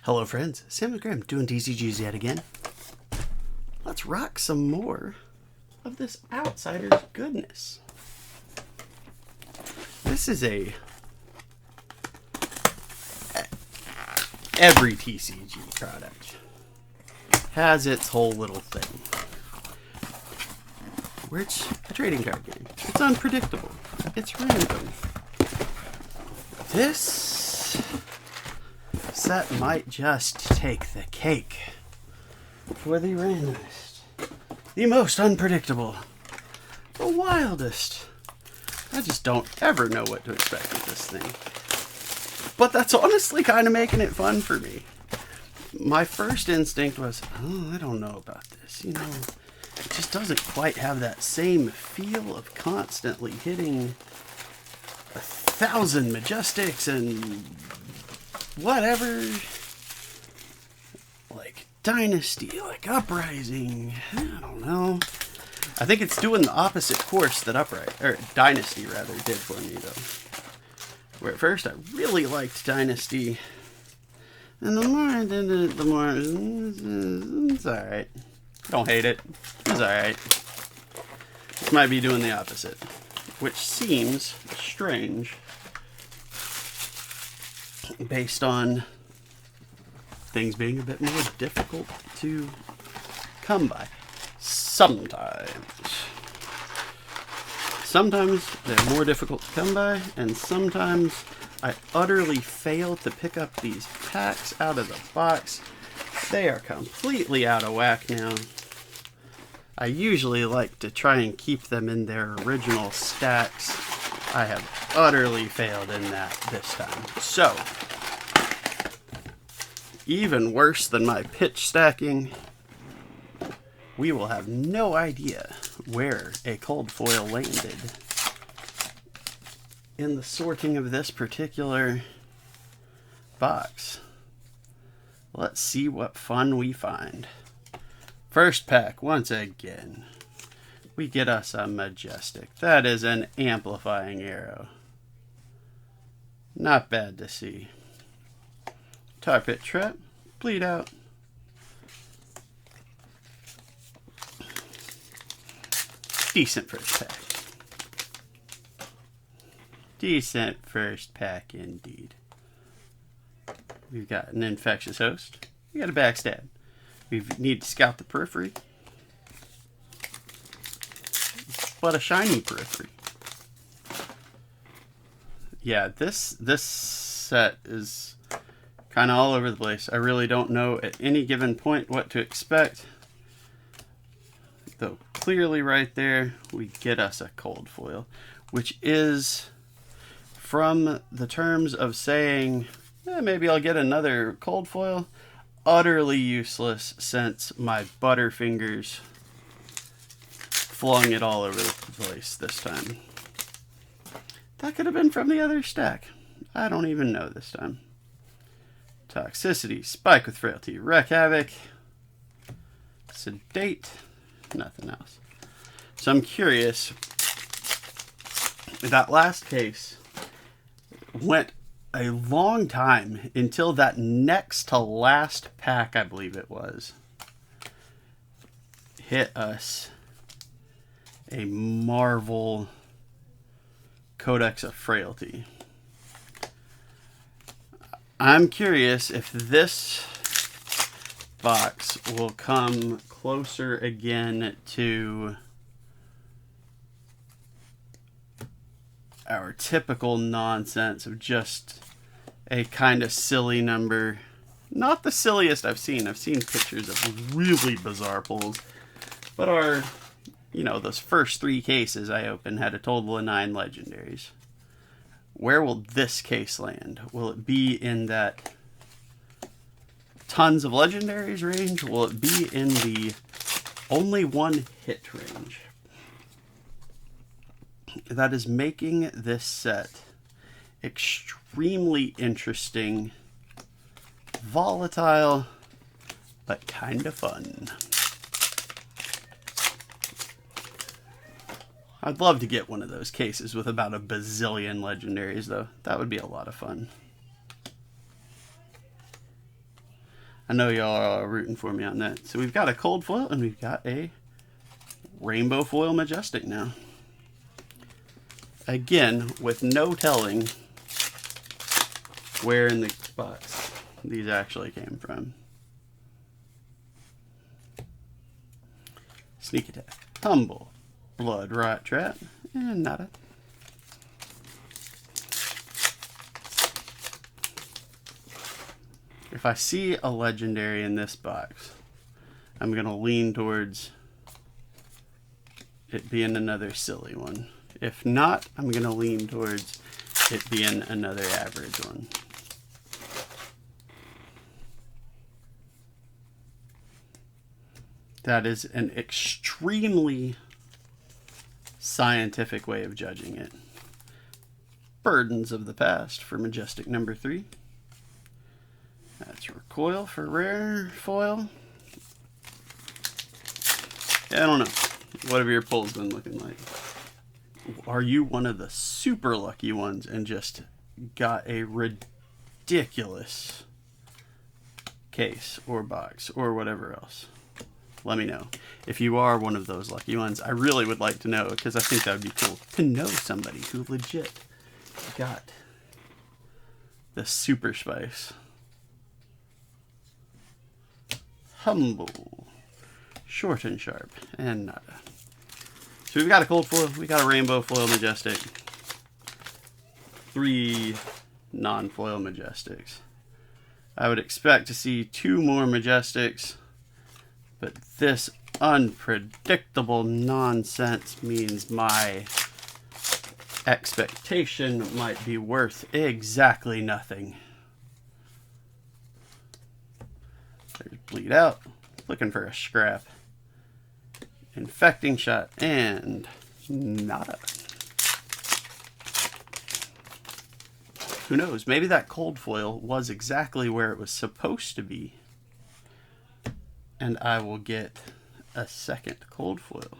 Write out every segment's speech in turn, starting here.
Hello friends, Sam and Graham doing TCGs yet again. Let's rock some more of this Outsiders goodness. This is every TCG product has its whole little thing. It's a trading card game. It's unpredictable. It's random. This set might just take the cake for the randomest, the most unpredictable, the wildest. I just don't ever know what to expect with this thing. But that's honestly kind of making it fun for me. My first instinct was, oh, I don't know about this. You know, it just doesn't quite have that same feel of constantly hitting 1,000 Majestics and whatever, like Dynasty, like Uprising. I don't know. I think it's doing the opposite course that Dynasty rather did for me though. Where at first I really liked Dynasty, and the more I did it, the more it's alright. Don't hate it. It's alright. This might be doing the opposite, which seems strange based on things being a bit more difficult to come by. Sometimes they're more difficult to come by, and sometimes I utterly fail to pick up these packs out of the box. They are completely out of whack now. I usually like to try and keep them in their original stacks. I have utterly failed in that this time. So, even worse than my pitch stacking, we will have no idea where a cold foil landed in the sorting of this particular box. Let's see what fun we find. First pack, once again, we get us a Majestic. That is an amplifying arrow. Not bad to see. Tar Pit Trap, Bleed Out. Decent first pack. Decent first pack indeed. We've got an Infectious Host. We got a Backstab. We need to scout the periphery. But a shiny periphery. Yeah, this set is kind of all over the place. I really don't know at any given point what to expect. Though clearly right there, we get us a cold foil, which is from the terms of saying, maybe I'll get another cold foil, utterly useless since my Butterfingers flung it all over the place this time. That could have been from the other stack. I don't even know this time. Toxicity, Spike with Frailty, Wreak Havoc, Sedate, nothing else. So I'm curious, that last case went a long time until that next to last pack, I believe it was, hit us a Marvel Codex of Frailty. I'm curious if this box will come closer again to our typical nonsense of just a kind of silly number. Not the silliest I've seen. I've seen pictures of really bizarre pulls. But those first 3 cases I opened had a total of 9 legendaries. Where will this case land? Will it be in that tons of legendaries range? Will it be in the only 1 hit range? That is making this set extremely interesting, volatile, but kind of fun. I'd love to get one of those cases with about a bazillion legendaries, though. That would be a lot of fun. I know y'all are rooting for me on that. So we've got a cold foil and we've got a rainbow foil majestic now. Again, with no telling where in the box these actually came from. Sneak attack, humble, blood rot trap, and nada. If I see a legendary in this box, I'm going to lean towards it being another silly one. If not, I'm going to lean towards it being another average one. That is an extremely scientific way of judging it. Burdens of the Past for majestic number 3. That's recoil for rare foil. Yeah, I don't know. What have your pulls been looking like? Are you one of the super lucky ones and just got a ridiculous case or box or whatever else? Let me know. If you are one of those lucky ones, I really would like to know, because I think that would be cool to know somebody who legit got the super spice. Humble, short and sharp, and nada. So we've got a cold foil, we got a rainbow foil majestic, 3 non-foil majestics. I would expect to see 2 more majestics, but this unpredictable nonsense means my expectation might be worth exactly nothing. There's bleed out, looking for a scrap. Infecting shot, and nada. Who knows? Maybe that cold foil was exactly where it was supposed to be. And I will get a second cold foil.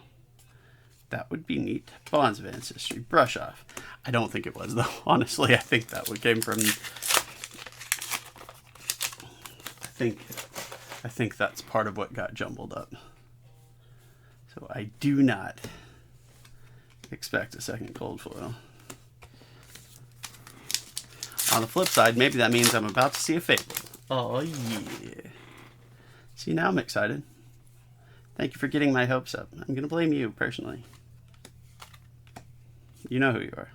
That would be neat. Bonds of Ancestry, brush off. I don't think it was, though. Honestly, I think that one came from... I think that's part of what got jumbled up. So I do not expect a second cold foil. On the flip side, maybe that means I'm about to see a Fable. Oh yeah. See, now I'm excited. Thank you for getting my hopes up. I'm going to blame you personally. You know who you are.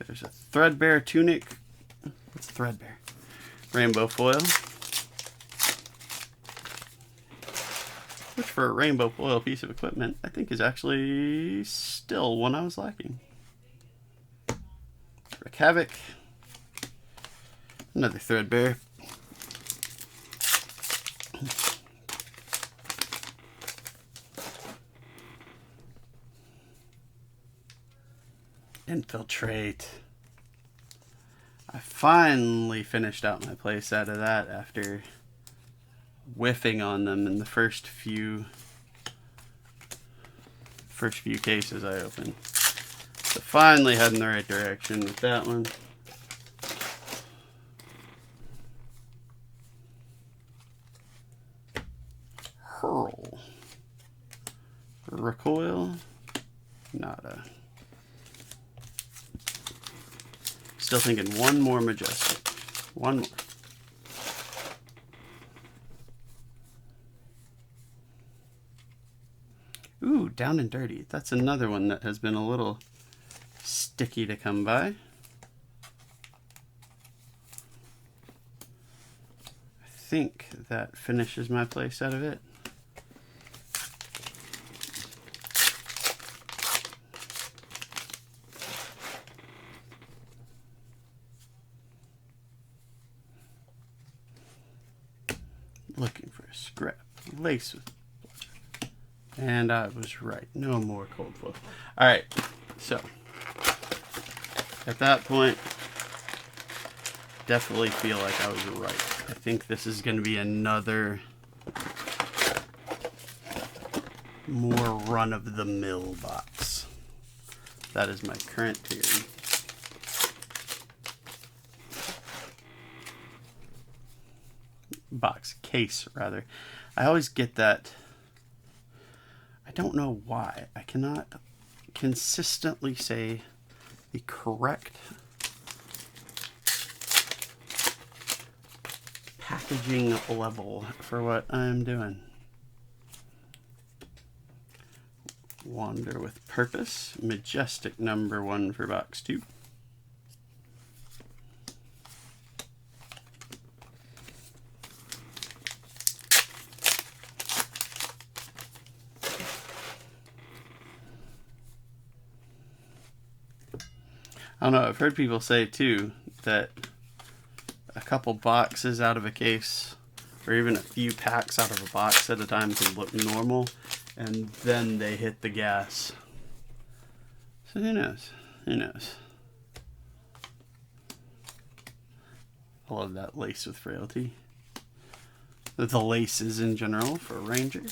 There's a threadbare tunic. What's threadbare? Rainbow foil. Which for a rainbow foil piece of equipment, I think is actually still one I was lacking. Wreak Havoc. Another threadbare. Infiltrate. I finally finished out my playset of that after whiffing on them in the first few cases I opened. So finally heading in the right direction with that one. Hurl. Recoil. Nada. Still thinking one more majestic. One more. Ooh, Down and Dirty. That's another one that has been a little sticky to come by. I think that finishes my playset of it. Looking for a scrap. Lace with... And I was right. No more cold foil. Alright, so at that point, definitely feel like I was right. I think this is going to be another more run-of-the-mill box. That is my current theory. box case rather. I always get that. I don't know why. I cannot consistently say the correct packaging level for what I'm doing. Wander with Purpose, Majestic #1 for box 2. I don't know, I've heard people say too that a couple boxes out of a case, or even a few packs out of a box at a time, can look normal, and then they hit the gas. So who knows? Who knows? I love that lace with frailty. The laces in general for Ranger.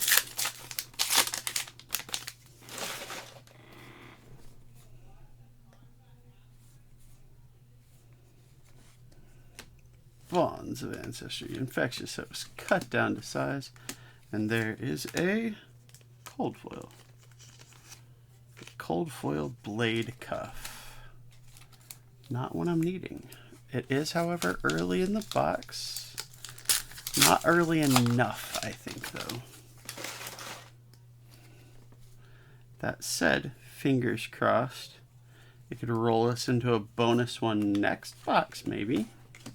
Bonds of Ancestry, Infectious Host, cut down to size, and there is a cold foil. Cold foil blade cuff. Not what I'm needing. It is, however, early in the box. Not early enough, I think, though. That said, fingers crossed, it could roll us into a bonus one next box, maybe.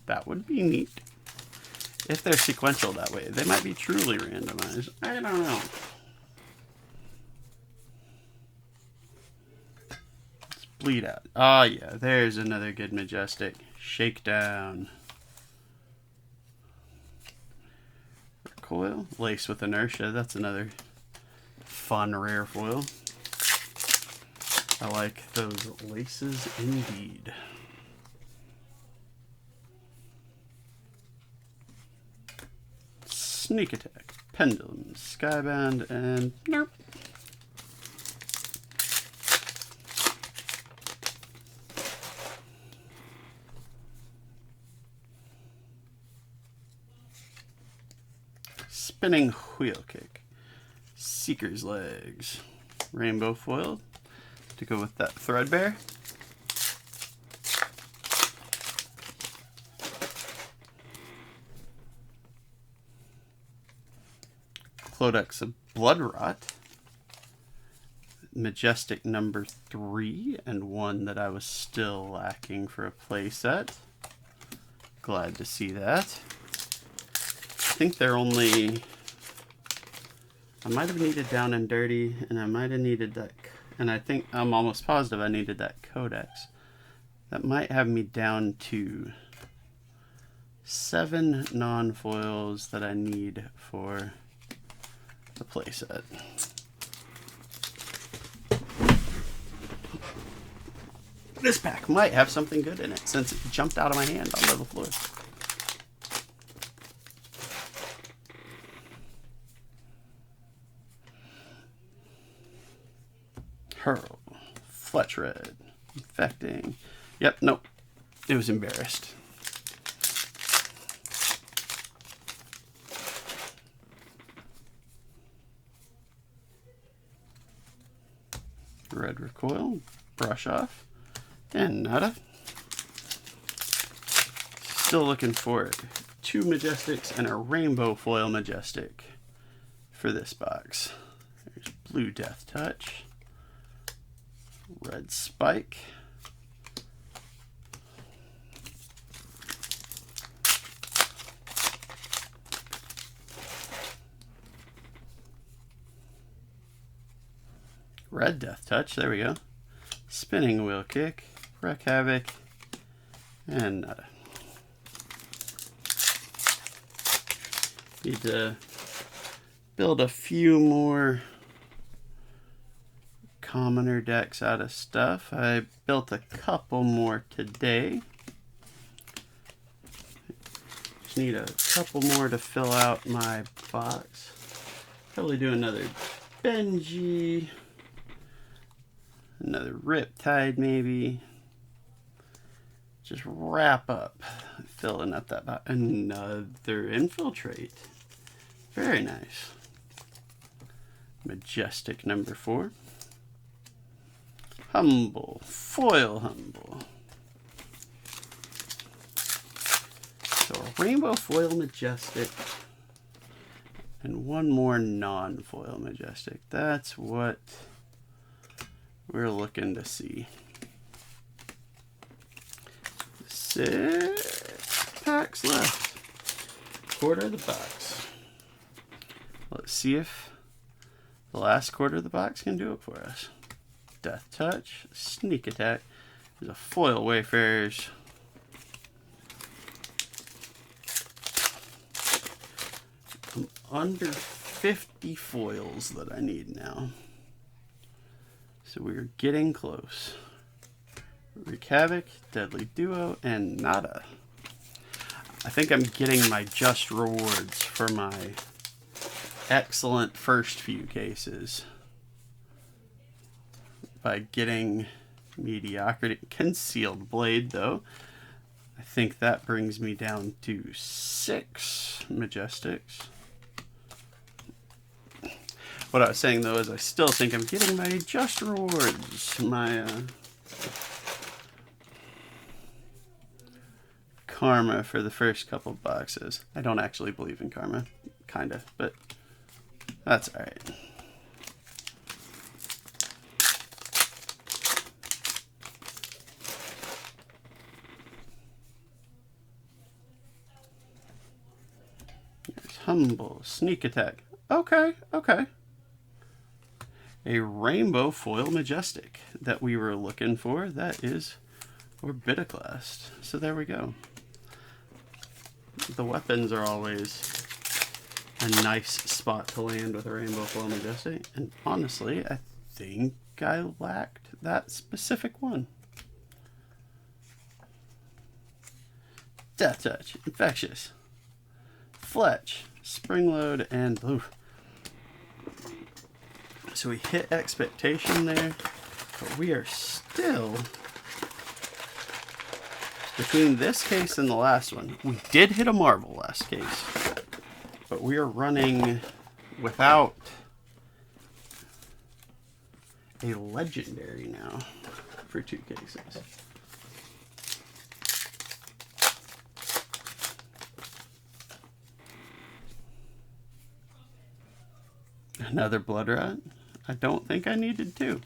That would be neat. If they're sequential that way. They might be truly randomized. I don't know. Let's bleed out. Oh yeah, there's another good Majestic. Shakedown. Recoil. Lace with Inertia. That's another fun rare foil. I like those laces indeed. Sneak Attack, Pendulum, Skybound, and nope. Spinning Wheel Kick, Seeker's Legs, Rainbow Foil to go with that Threadbare. Codex of Blood Rot, Majestic #3, and one that I was still lacking for a playset. Glad to see that. I think they're only... I might have needed Down and Dirty, and I might have needed that... And I think I'm almost positive I needed that Codex. That might have me down to 7 non-foils that I need for the playset. This pack might have something good in it since it jumped out of my hand onto the floor. Hurl, Fletch Red, Infecting. Yep, nope. It was embarrassed. Red Recoil, Brush Off, and nada. Still looking for 2 Majestics and a Rainbow Foil Majestic for this box. There's Blue Death Touch, Red Spike, Red Death Touch, there we go. Spinning Wheel Kick, Wreck Havoc, and nada. Need to build a few more commoner decks out of stuff. I built a couple more today. Just need a couple more to fill out my box. Probably do another Benji. Another Riptide maybe. just wrap up, filling up that box. Another infiltrate. Very nice. Majestic number 4. Humble, foil humble. So a rainbow foil majestic and one more non-foil majestic. That's what we're looking to see. 6 packs left. Quarter of the box. Let's see if the last quarter of the box can do it for us. Death Touch, Sneak Attack. There's a foil Wayfarers. I'm under 50 foils that I need now. So we're getting close. Wreak Havoc, Deadly Duo, and Nada. I think I'm getting my just rewards for my excellent first few cases by getting mediocrity. Concealed Blade, though. I think that brings me down to 6 Majestics. What I was saying, though, is I still think I'm getting my just rewards. My karma for the first couple boxes. I don't actually believe in karma. Kinda, but that's alright. There's Humble, Sneak Attack. Okay, okay. A rainbow foil majestic that we were looking for. That is Orbitoclast. So there we go. The weapons are always a nice spot to land with a rainbow foil majestic. And honestly, I think I lacked that specific one. Death Touch, Infectious, Fletch, Springload, and Blue. So we hit expectation there, but we are still, between this case and the last one, we did hit a Marvel last case, but we are running without a legendary now for 2 cases. Another Blood Rot. I don't think I needed 2.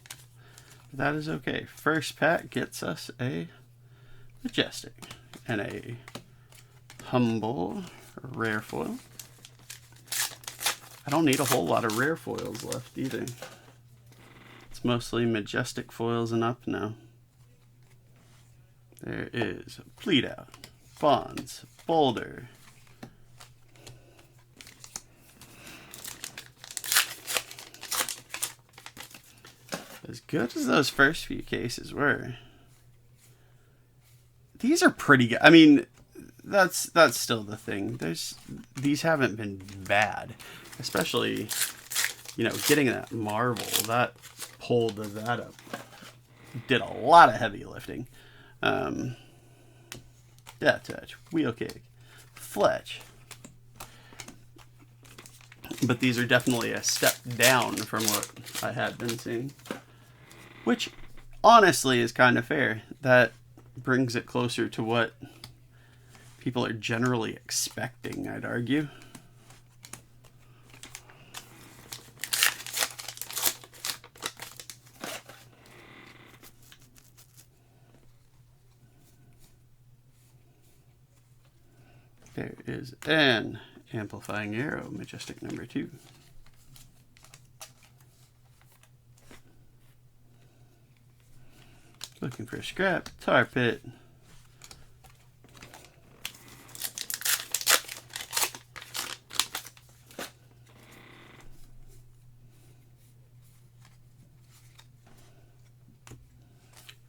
But that is okay. First pack gets us a Majestic and a Humble rare foil. I don't need a whole lot of rare foils left either. It's mostly Majestic foils and up now. There is Plead Out, Bonds, Boulder, as good as those first few cases were, these are pretty good. I mean, that's still the thing. These haven't been bad, especially, you know, getting that Marvel, that pulled that up, did a lot of heavy lifting. Death Touch, Wheel Kick, Fletch. But these are definitely a step down from what I had been seeing. Which, honestly, is kind of fair. That brings it closer to what people are generally expecting, I'd argue. There is an Amplifying Arrow, Majestic number 2. Looking for a scrap, Tar Pit.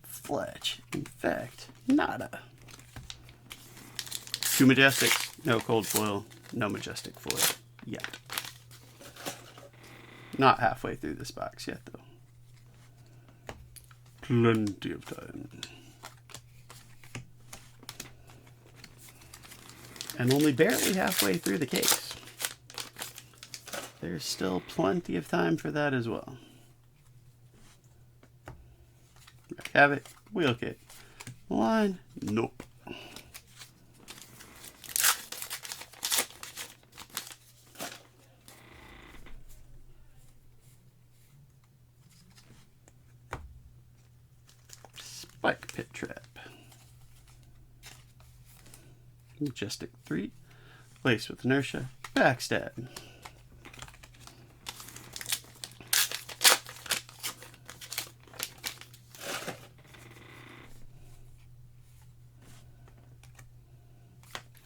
Fletch, Infect, Nada. 2 Majestics, no cold foil, no Majestic foil yet. Not halfway through this box yet, though. Plenty of time. and only barely halfway through the case. There's still plenty of time for that as well. Have it, wheel kick. Line, nope. Spike pit trap. Majestic 3, place with inertia, backstab.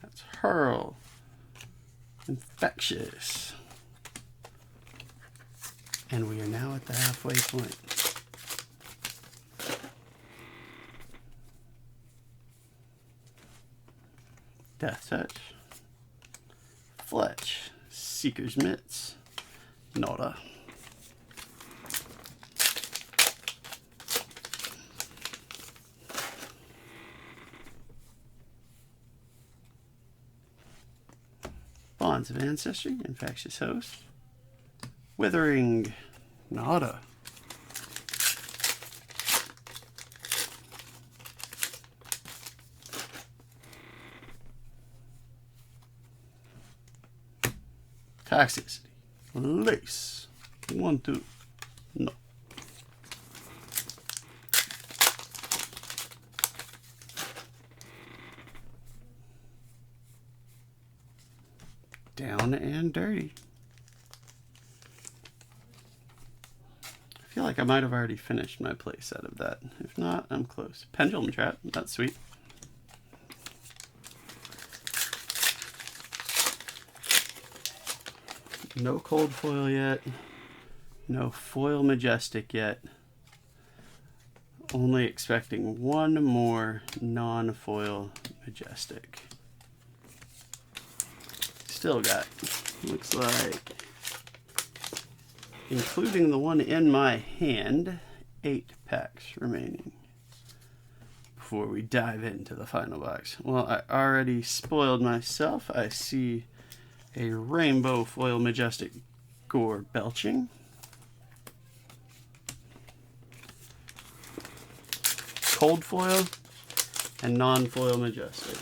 That's hurl. Infectious. And we are now at the halfway point. Death Touch, Fletch, Seeker's Mitts, Nota. Bonds of Ancestry, Infectious Host, Withering, Nota. Toxicity, Lace, 1, 2, no. Down and dirty. I feel like I might have already finished my place out of that. If not, I'm close. Pendulum Trap, that's sweet. No cold foil yet. No foil majestic yet. Only expecting one more non-foil majestic. Still got, looks like, including the one in my hand, 8 packs remaining before we dive into the final box. Well, I already spoiled myself. I see a rainbow foil majestic Gore Belching. Cold foil and non-foil majestic.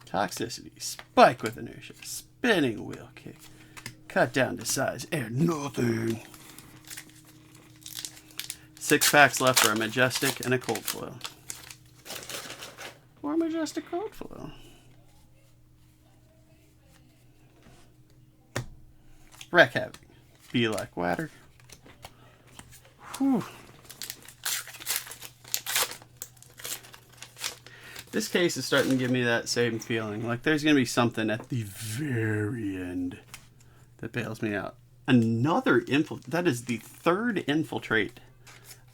Toxicity, Spike with inertia, Spinning Wheel Kick, Cut down to size, and nothing. 6 packs left for a majestic and a cold foil. Or majestic cold foil. Wreck Havoc, Be Like Water. Whew. This case is starting to give me that same feeling. Like there's going to be something at the very end that bails me out. Another that is the third infiltrate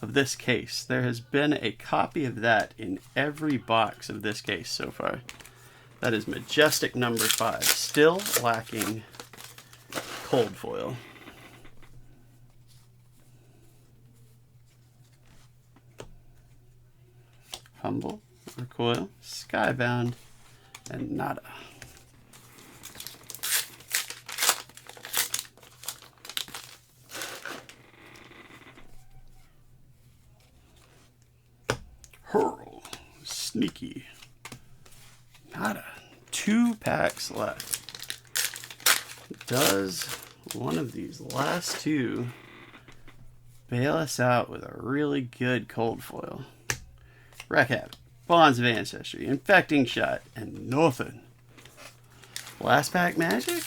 of this case. There has been a copy of that in every box of this case so far. That is majestic number 5. Still lacking cold foil. Humble, Recoil, Skybound, and Nada. Hurl, Sneaky, Nada. 2 packs left. Does one of these last 2 bail us out with a really good cold foil? Wreck Havoc, Bonds of Ancestry, Infecting Shot, and nothing. Last pack magic?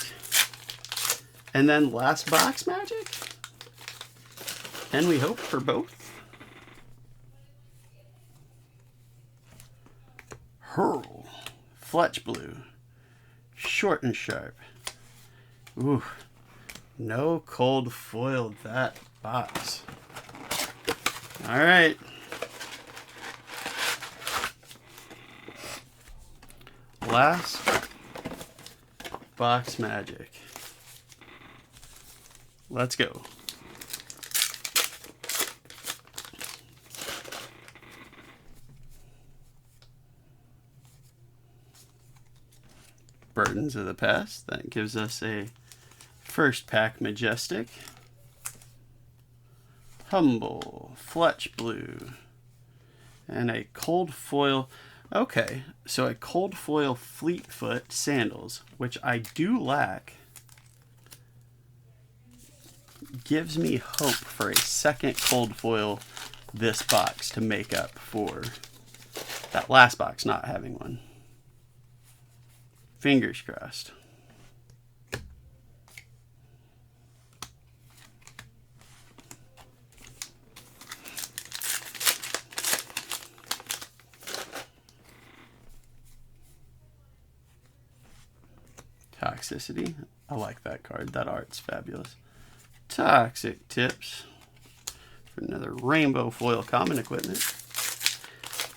And then last box magic? Can we hope for both? Hurl, Fletch Blue, Short and Sharp. Ooh, no cold foil that box. All right. Last box magic. Let's go. Burdens of the Past. That gives us a first pack Majestic. Humble, Fletch Blue, and a cold foil. Okay, so a cold foil Fleetfoot Sandals, which I do lack, gives me hope for a second cold foil this box to make up for that last box not having one. Fingers crossed. Toxicity. I like that card. That art's fabulous. Toxic Tips for another rainbow foil common equipment.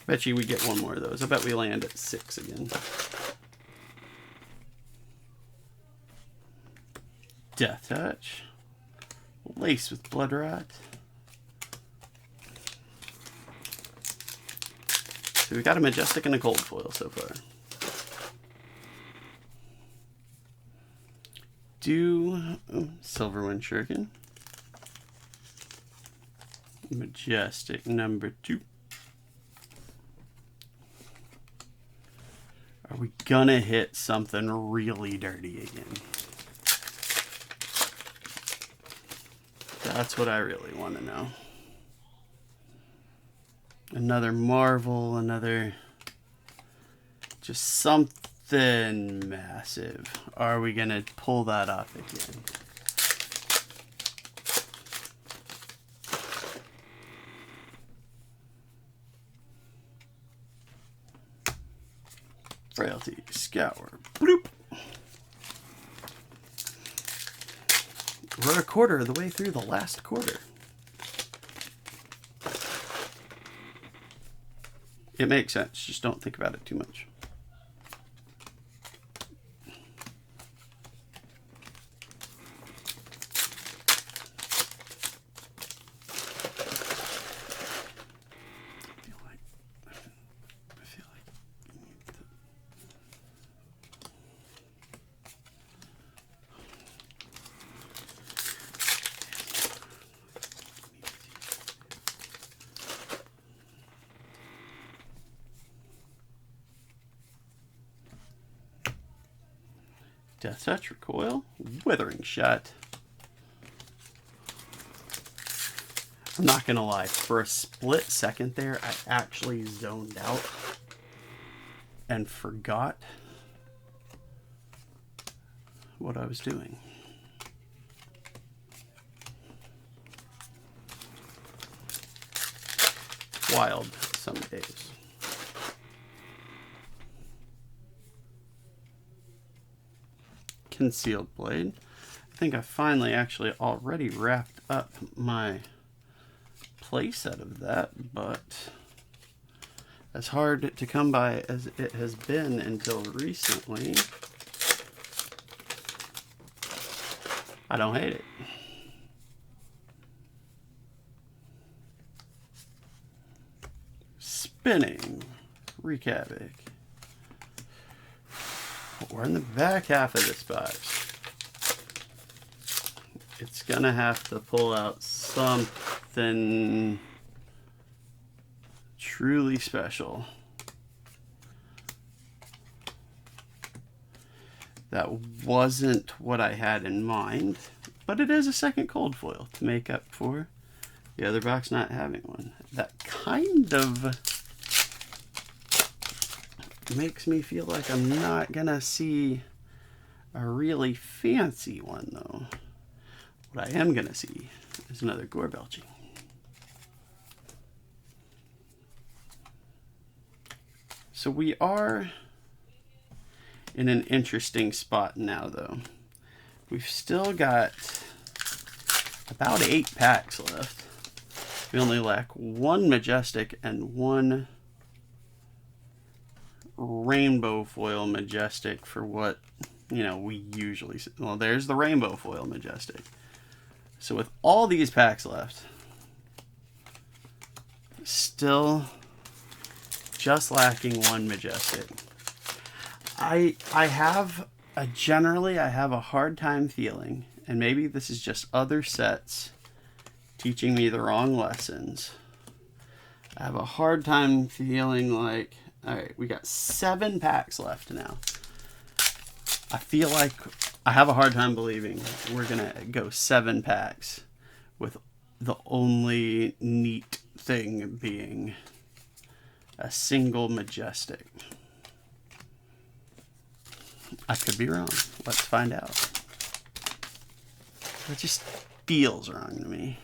Bet you we get one more of those. I bet we land at 6 again. Death Touch. Lace with Blood Rot. So we got a Majestic and a cold foil so far. Silverwind Shuriken. Majestic number 2. Are we gonna hit something really dirty again? That's what I really want to know. Another Marvel, another just something massive. Are we gonna pull that off again? Frailty, Scour, bloop. We're a quarter of the way through the last quarter. It makes sense, just don't think about it too much. Death Touch, Recoil, Withering Shot. I'm not gonna lie, for a split second there, I actually zoned out and forgot what I was doing. Wild some days. Concealed Blade. I think I finally actually already wrapped up my playset of that, but as hard to come by as it has been until recently, I don't hate it. Spinning, Wreak Havoc. We're in the back half of this box. It's gonna have to pull out something truly special. That wasn't what I had in mind, but it is a second cold foil to make up for the other box not having one. That kind of makes me feel like I'm not gonna see a really fancy one though. What I am gonna see is another gore belching. So we are in an interesting spot now though. We've still got about 8 packs left. We only lack 1 Majestic and 1 rainbow foil Majestic for what, you know, we usually see. Well, there's the rainbow foil Majestic. So with all these packs left, still just lacking 1 Majestic. I have generally I have a hard time feeling, and maybe this is just other sets teaching me the wrong lessons. I have a hard time feeling like, all right, we got 7 packs left now. I feel like I have a hard time believing we're gonna go 7 packs with the only neat thing being a single Majestic. I could be wrong. Let's find out. It just feels wrong to me.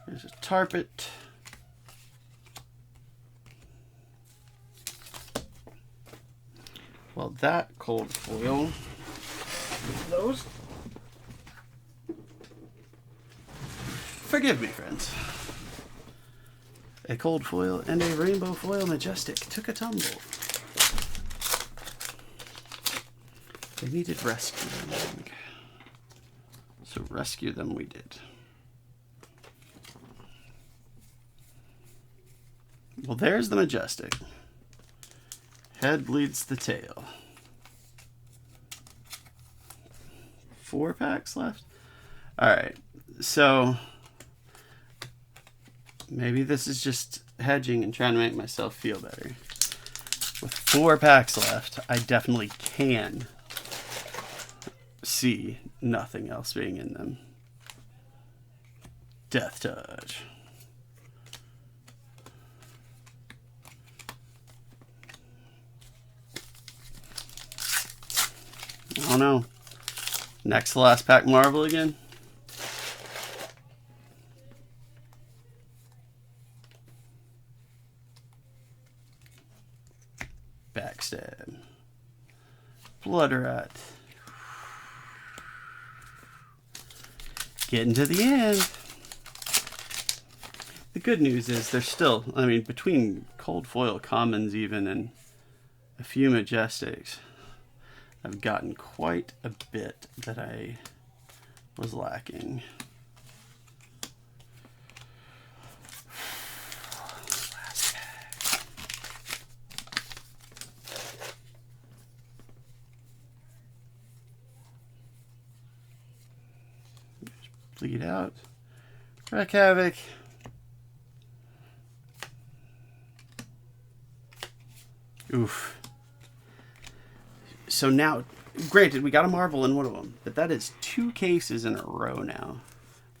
There's a Tarpet. Well, that cold foil. Those. Forgive me, friends. A cold foil and a rainbow foil Majestic took a tumble. They needed rescuing. So rescue them we did. Well, there's the Majestic. Head leads the tail. 4 packs left? Alright, so maybe this is just hedging and trying to make myself feel better. With 4 packs left, I definitely can see nothing else being in them. Death Touch. Oh no. Next to last pack Marvel again. Backstab. Blood Rat. Getting to the end. The good news is there's still, I mean, between cold foil commons even and a few Majestics, I've gotten quite a bit that I was lacking. Last pack. Bleed out. Wreck Havoc. Oof. So now, granted, we got a Marvel in one of them, but that is 2 cases in a row now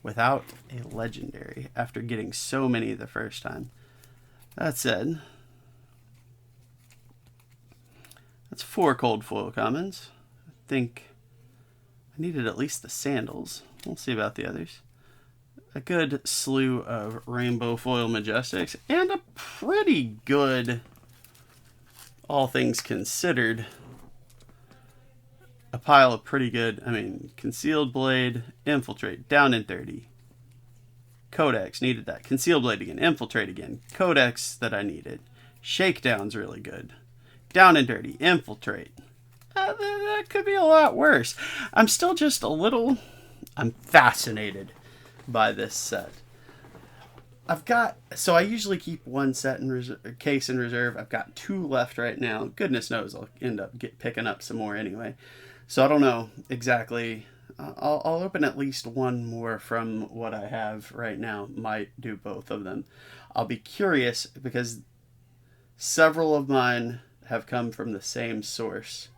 without a legendary after getting so many the first time. That said, that's 4 cold foil commons. I think I needed at least the sandals. We'll see about the others. A good slew of rainbow foil Majestics and a pretty good, all things considered, a pile of pretty good, I mean, Concealed Blade, Infiltrate, down in 30. Codex, needed that. Concealed Blade again, Infiltrate again. Codex that I needed. Shakedown's really good. Down and Dirty, Infiltrate. That could be a lot worse. I'm still just a little, I'm fascinated by this set. I've got, so I usually keep 1 set in case in reserve. I've got 2 left right now. Goodness knows I'll end up picking up some more anyway. So I don't know exactly. I'll open at least 1 more from what I have right now. Might do both of them. I'll be curious because several of mine have come from the same source.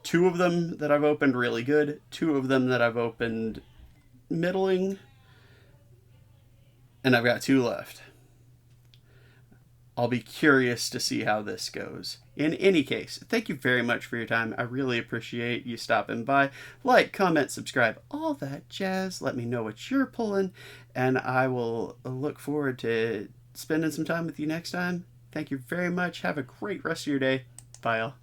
2 of them that I've opened really good. 2 of them that I've opened middling. And I've got 2 left. I'll be curious to see how this goes. In any case, thank you very much for your time. I really appreciate you stopping by. Like, comment, subscribe, all that jazz. Let me know what you're pulling, and I will look forward to spending some time with you next time. Thank you very much. Have a great rest of your day. Bye, all.